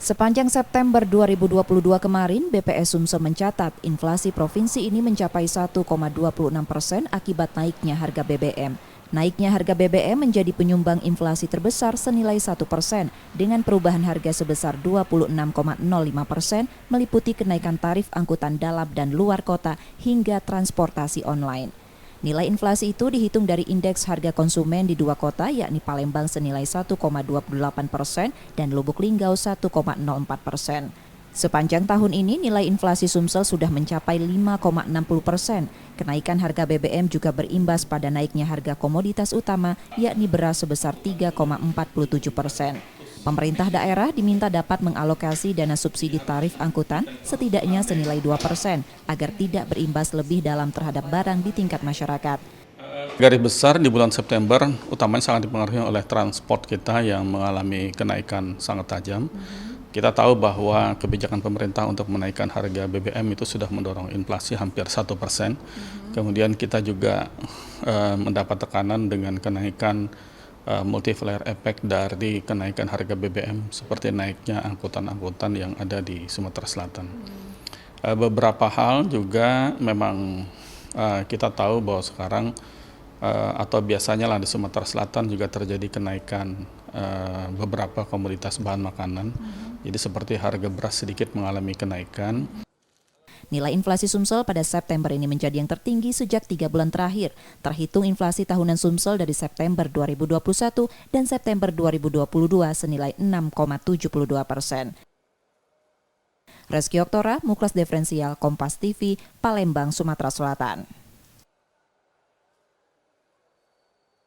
Sepanjang September 2022 kemarin, BPS Sumsel mencatat inflasi provinsi ini mencapai 1,26% akibat naiknya harga BBM. Naiknya harga BBM menjadi penyumbang inflasi terbesar senilai 1% dengan perubahan harga sebesar 26,05% meliputi kenaikan tarif angkutan dalam dan luar kota hingga transportasi online. Nilai inflasi itu dihitung dari indeks harga konsumen di dua kota yakni Palembang senilai 1,28% dan Lubuk Linggau 1,04%. Sepanjang tahun ini nilai inflasi Sumsel sudah mencapai 5,60%. Kenaikan harga BBM juga berimbas pada naiknya harga komoditas utama yakni beras sebesar 3,47%. Pemerintah daerah diminta dapat mengalokasi dana subsidi tarif angkutan setidaknya senilai 2% agar tidak berimbas lebih dalam terhadap barang di tingkat masyarakat. Garis besar di bulan September utamanya sangat dipengaruhi oleh transport kita yang mengalami kenaikan sangat tajam. Kita tahu bahwa kebijakan pemerintah untuk menaikkan harga BBM itu sudah mendorong inflasi hampir 1%. Kemudian kita juga mendapat tekanan dengan kenaikan multiplier effect dari kenaikan harga BBM seperti naiknya angkutan-angkutan yang ada di Sumatera Selatan. Beberapa hal juga memang kita tahu bahwa sekarang atau biasanya lah di Sumatera Selatan juga terjadi kenaikan beberapa komoditas bahan makanan. Jadi seperti harga beras sedikit mengalami kenaikan. Nilai inflasi Sumsel pada September ini menjadi yang tertinggi sejak 3 bulan terakhir. Terhitung inflasi tahunan Sumsel dari September 2021 dan September 2022 senilai 6,72%. Reski Oktora, Muklas Diferensial, Kompas TV, Palembang, Sumatera Selatan.